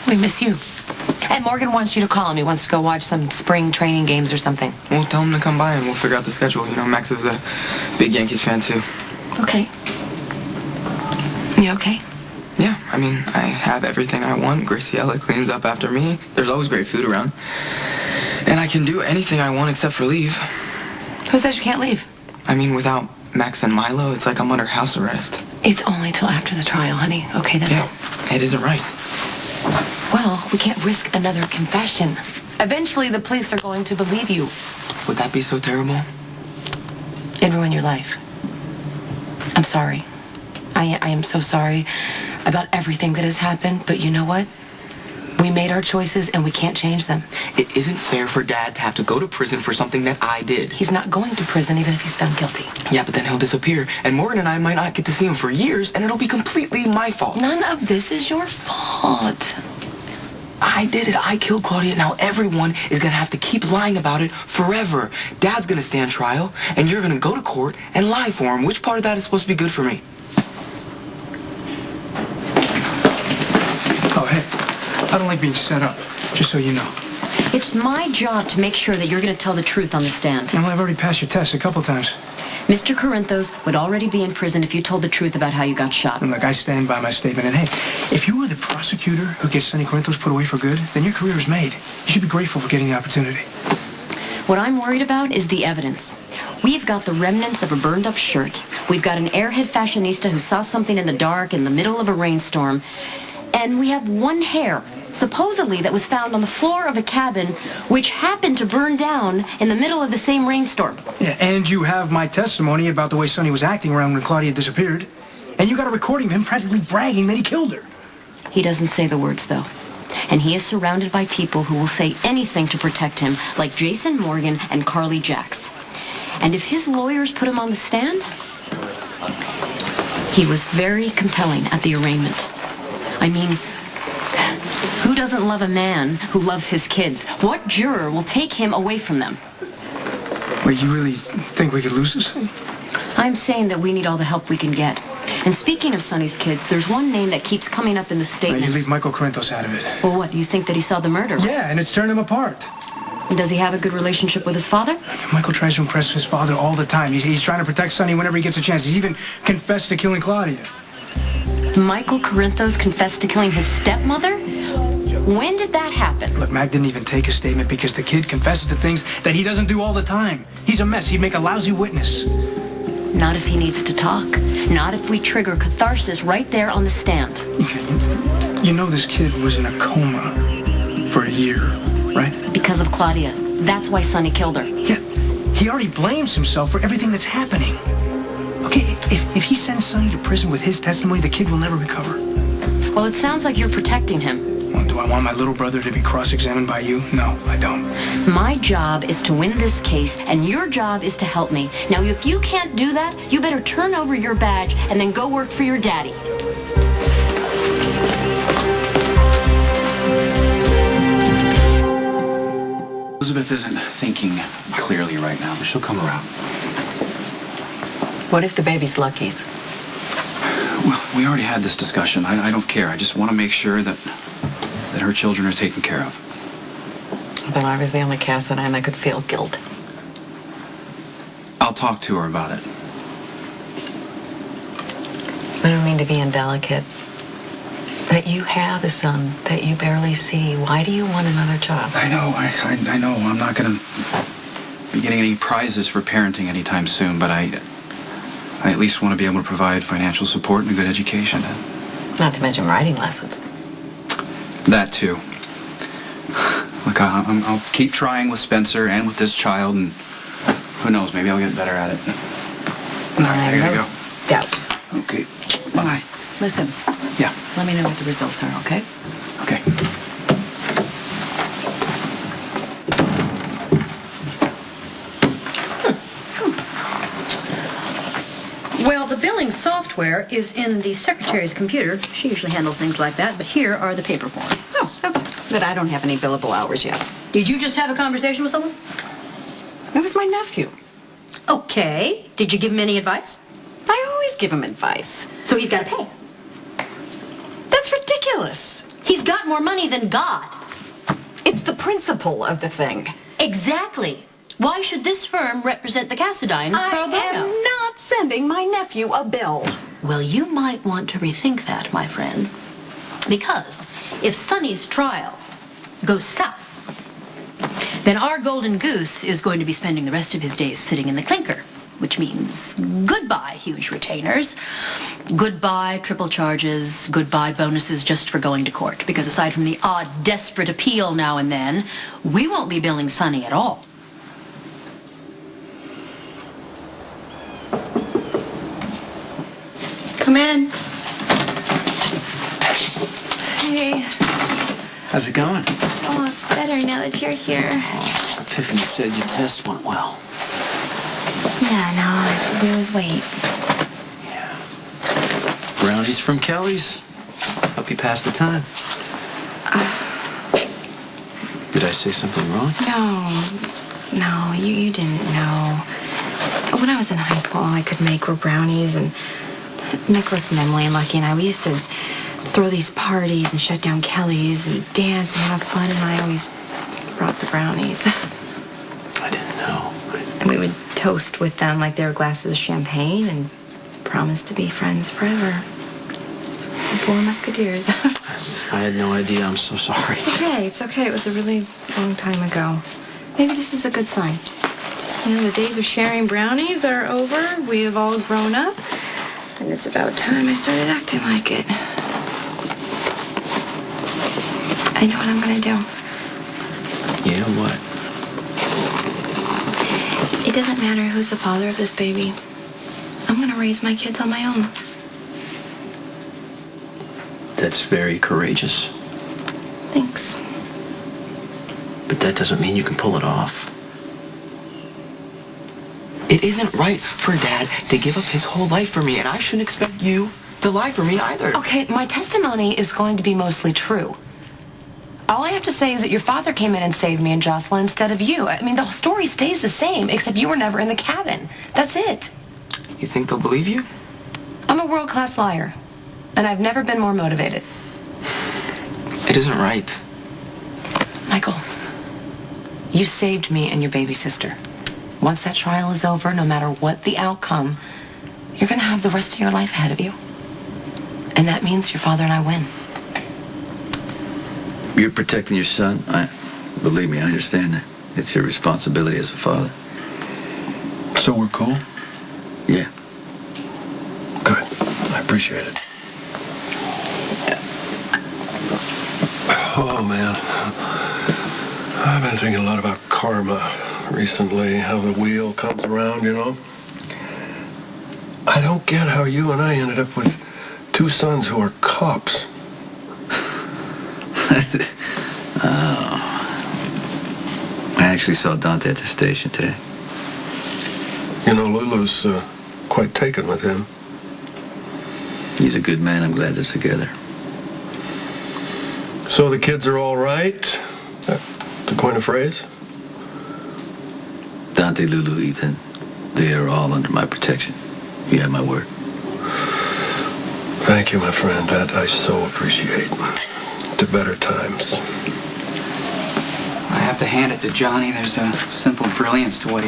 We miss you. And Morgan wants you to call him. He wants to go watch some spring training games or something. Well, tell him to come by and we'll figure out the schedule. You know, Max is a big Yankees fan, too. Okay. You okay? Yeah, I mean, I have everything I want. Graciela cleans up after me. There's always great food around. And I can do anything I want except for leave. Who says you can't leave? I mean, without Max and Milo, it's like I'm under house arrest. It's only till after the trial, honey. Okay, that's it. It isn't right. Well, we can't risk another confession. Eventually, the police are going to believe you. Would that be so terrible? It'd ruin your life. I'm sorry. I am so sorry about everything that has happened, but you know what? We made our choices and we can't change them. It isn't fair for Dad to have to go to prison for something that I did. He's not going to prison even if he's found guilty. Yeah, but then he'll disappear, and Morgan and I might not get to see him for years, and it'll be completely my fault. None of this is your fault. I did it. I killed Claudia. Now everyone is going to have to keep lying about it forever. Dad's going to stand trial, and you're going to go to court and lie for him. Which part of that is supposed to be good for me? Oh, hey. I don't like being set up, just so you know. It's my job to make sure that you're going to tell the truth on the stand. Well, I've already passed your test a couple times. Mr. Corinthos would already be in prison if you told the truth about how you got shot. And look, I stand by my statement. And hey, if you were the prosecutor who gets Sonny Corinthos put away for good, then your career is made. You should be grateful for getting the opportunity. What I'm worried about is the evidence. We've got the remnants of a burned-up shirt. We've got an airhead fashionista who saw something in the dark in the middle of a rainstorm. And we have one hair, supposedly, that was found on the floor of a cabin, which happened to burn down in the middle of the same rainstorm. Yeah, and you have my testimony about the way Sonny was acting around when Claudia disappeared. And you got a recording of him practically bragging that he killed her. He doesn't say the words, though. And he is surrounded by people who will say anything to protect him, like Jason Morgan and Carly Jacks. And if his lawyers put him on the stand, he was very compelling at the arraignment. I mean, who doesn't love a man who loves his kids? What juror will take him away from them? Wait, you really think we could lose this thing? I'm saying that we need all the help we can get. And speaking of Sonny's kids, there's one name that keeps coming up in the statements. You leave Michael Corinthos out of it. Well, what, you think that he saw the murder? Yeah, and it's turned him apart. Does he have a good relationship with his father? Michael tries to impress his father all the time. He's trying to protect Sonny whenever he gets a chance. He's even confessed to killing Claudia. Michael Corinthos confessed to killing his stepmother? When did that happen? Look, Mac didn't even take a statement because the kid confesses to things that he doesn't do all the time. He's a mess. He'd make a lousy witness. Not if he needs to talk. Not if we trigger catharsis right there on the stand. Okay, you know this kid was in a coma for a year, right? Because of Claudia. That's why Sonny killed her. Yeah, he already blames himself for everything that's happening. Okay, if he sends Sonny to prison with his testimony, the kid will never recover. Well, it sounds like you're protecting him. Well, do I want my little brother to be cross-examined by you? No, I don't. My job is to win this case, and your job is to help me. Now, if you can't do that, you better turn over your badge and then go work for your daddy. Elizabeth isn't thinking clearly right now, but she'll come around. What if the baby's Lucky's? Well, we already had this discussion. I don't care. I just want to make sure that her children are taken care of. Then I was the only cast that I could feel guilt. I'll talk to her about it. I don't mean to be indelicate, but you have a son that you barely see. Why do you want another child? I know. I know. I'm not going to be getting any prizes for parenting anytime soon, but I at least want to be able to provide financial support and a good education. Not to mention writing lessons. That too. Look, I'll keep trying with Spencer and with this child, and who knows, maybe I'll get better at it. All right, I gotta go. Yeah. Okay, bye. Listen. Yeah. Let me know what the results are, okay? Okay. Well, the billing software is in the secretary's computer. She usually handles things like that, but here are the paper forms. Oh, okay. But I don't have any billable hours yet. Did you just have a conversation with someone? It was my nephew. Okay. Did you give him any advice? I always give him advice. So he's got to pay. That's ridiculous. He's got got more money than God. It's the principle of the thing. Exactly. Why should this firm represent the Cassidines pro bono? I am not sending my nephew a bill. Well, you might want to rethink that, my friend. Because if Sonny's trial goes south, then our golden goose is going to be spending the rest of his days sitting in the clinker, which means goodbye huge retainers, goodbye triple charges, goodbye bonuses just for going to court. Because aside from the odd desperate appeal now and then, we won't be billing Sonny at all. Come in. Hey. How's it going? Oh, it's better now that you're here. Epiphany said your test went well. Yeah, now all I have to do is wait. Yeah. Brownies from Kelly's. Help you pass the time. Did I say something wrong? No, you didn't know. When I was in high school, all I could make were brownies, and Nicholas and Emily and Lucky and I, we used to throw these parties and shut down Kelly's and dance and have fun, and I always brought the brownies. I didn't know. And we would toast with them like they were glasses of champagne and promise to be friends forever. The Four Musketeers. I had no idea. I'm so sorry. It's okay. It was a really long time ago. Maybe this is a good sign. You know, the days of sharing brownies are over. We have all grown up. And it's about time I started acting like it. I know what I'm gonna do. Yeah, what? It doesn't matter who's the father of this baby. I'm gonna raise my kids on my own. That's very courageous. Thanks. But that doesn't mean you can pull it off. It isn't right for Dad to give up his whole life for me, and I shouldn't expect you to lie for me either. Okay, my testimony is going to be mostly true. All I have to say is that your father came in and saved me and Jocelyn instead of you. I mean, the story stays the same, except you were never in the cabin. That's it. You think they'll believe you? I'm a world-class liar, and I've never been more motivated. It isn't right. Michael, you saved me and your baby sister. Once that trial is over, no matter what the outcome, you're going to have the rest of your life ahead of you. And that means your father and I win. You're protecting your son. Believe me, I understand that. It's your responsibility as a father. So we're cool? Yeah. Good. I appreciate it. Oh, man. I've been thinking a lot about karma recently, how the wheel comes around, you know? I don't get how you and I ended up with two sons who are cops. Oh. I actually saw Dante at the station today. You know, Lulu's quite taken with him. He's a good man. I'm glad they're together. So the kids are all right? To coin a phrase? Dante, Lulu, Ethan, they are all under my protection. You have my word. Thank you, my friend. That I so appreciate. To better times. I have to hand it to Johnny. There's a simple brilliance to what he